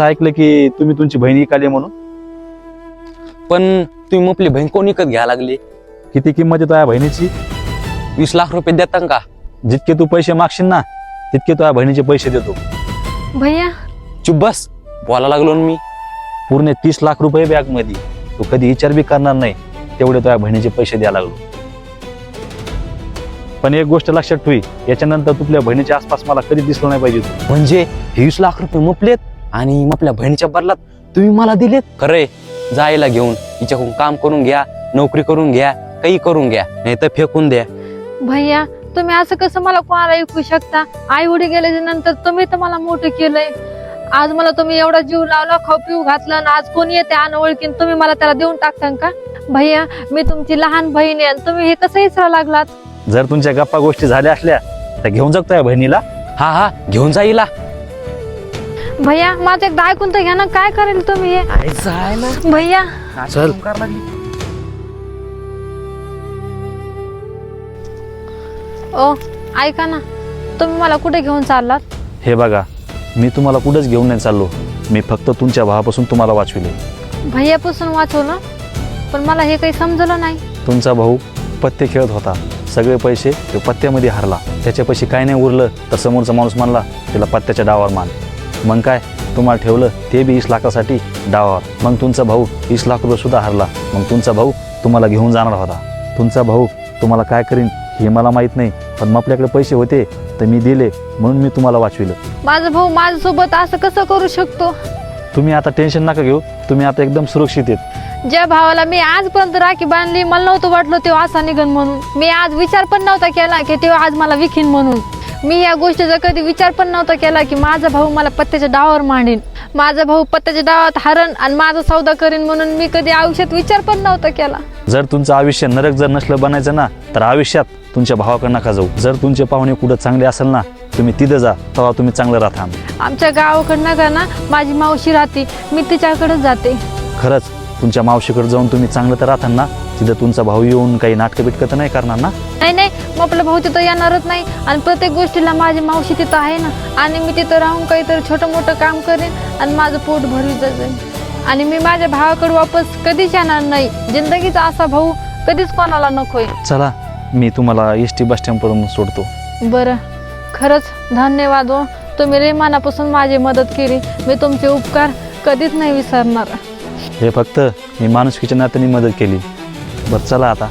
ऐकलं की तुम्ही तुमची बहीण इकाली म्हणून. पण तुम्ही आपली बहीण कोण विकत घ्यायला लागली? किती किंमत आहे तुझ्या बहिणीची? 20 लाख रुपये देता का? जितके तू पैसे मागशील ना तितके तुझ्या बहिणीचे पैसे देतो. भैया चुप बस, बोला लागलो ना मी. पूर्ण 30 लाख रुपये बॅग मध्ये. तू कधी विचार बी करणार नाही तेवढे तुझ्या बहिणीचे पैसे द्यायला लागलो. पण एक गोष्ट लक्षात ठेवी, याच्यानंतर तुझ्या बहिणीच्या आसपास मला कधी दिसलं नाही पाहिजे तू. म्हणजे हे 20 लाख रुपये मुपलेत आणि आपल्या बहिणीच्या बदलात तुम्ही मला दिलेत? खरंय, जायला घेऊन हिच्याकडून काम करून घ्या, नोकरी करून घ्या, काही करून घ्या, नाही तर फेकून द्या. भैया तुम्ही असं कसं मला कोणाला ऐकू शकता? आई वडील गेल्याच्या नंतर तुम्ही तर मला मोठं केलंय. आज मला तुम्ही एवढा जीव लावला, खाऊ पिऊ घातलं, आणि आज कोणी येते अनओळखीन तुम्ही मला त्याला देऊन टाकता का? भैया मी तुमची लहान बहीण आहे आणि तुम्ही हे कसं विसरा लागलात? जर तुमच्या गप्पा गोष्टी झाल्या असल्या तर घेऊन जाऊ तुझ्या बहिणीला. हा घेऊन जाईला. भैया माझं एकदा ऐकून तर घ्या ना, काय करेल तुम्ही हे? भैया चल. ओ ऐका ना, तुम्ही मला कुठे घेऊन चाललात? हे बघा, मी तुम्हाला कुठेच घेऊन नाही चाललो. मी फक्त तुमच्या भावापासून तुम्हाला वाचविले. भैयापासून वाचवलं, पण मला हे काही समजलं नाही. तुमचा भाऊ पत्ते खेळत होता, सगळे पैसे तो पत्त्यामध्ये हरला. त्याच्या पैसे काय नाही उरलं तर समोरचा माणूस म्हणला त्याला पत्त्याच्या डावावर मान. मग काय, तुम्हाला ठेवलं ते बी 20 लाखासाठी डावावर. मग तुमचा भाऊ 20 लाख रुपये सुद्धा हरला. मग तुमचा भाऊ तुम्हाला घेऊन जाणार होता. तुमचा भाऊ तुम्हाला काय करीन हे मला माहित नाही, पण आपल्याकडे पैसे होते तर मी दिले म्हणून मी तुम्हाला वाचविलं. माझा भाऊ माझ्यासोबत असं कसं करू शकतो? तुम्ही आता टेन्शन नका घेऊ, तुम्ही आता एकदम सुरक्षित आहेत. ज्या भावाला मी आजपर्यंत राखी बांधली, मला नव्हतं वाटलं तेव्हा असा निघन म्हणून. मी आज विचार पण नव्हता केला की तेव्हा आज मला विकीन म्हणून. मी या गोष्टीचा कधी विचार पण नव्हता केला की माझा भाऊ मला पत्त्याच्या डावावर मांडीन, माझा भाऊ पत्त्याच्या डावात हरण आणि माझा सौदा करीन म्हणून मी कधी आयुष्यात विचार पण नव्हता केला. जर तुमचं आयुष्य नरक जर नसलं बनायचं ना तर आयुष्यात तुमच्या भावाकडे नका जाऊ. जर तुमचे पाहुणे कुठं चांगले असेल ना तुम्ही तिथं जा, तेव्हा तुम्ही चांगलं राहता. आमच्या गावाकडनं का ना माझी मावशी राहते, मी तिच्याकडेच जाते. खरंच तुमच्या मावशीकडे जाऊन तुम्ही चांगलं तर राहता ना. तिथं तुमचा भाऊ येऊन काही नाटकं बिटकं तर नाही करणार ना? नाही मग आपला भाऊ तिथं येणारच नाही. आणि प्रत्येक गोष्टीला माझी मावशी तिथं आहे ना, आणि मी तिथं राहून काहीतरी छोटं मोठं काम करेन आणि माझं पोट भरून जाईल. आणि मी माझ्या भावाकडे वापस कधीच येणार नाही. जिंदगीचा असा भाऊ कधीच कोणाला नकोय. चला, मी तुम्हाला एसटी बस स्टँडपर्यंत सोडतो. बरं, खरंच धन्यवाद हो. तुम्ही लय मनापासून माझी मदत केली. मी तुमचे उपकार कधीच नाही विसरणार. हे फक्त मी माणुसकीच्या नात्याने मदत केली. बरं चला आता.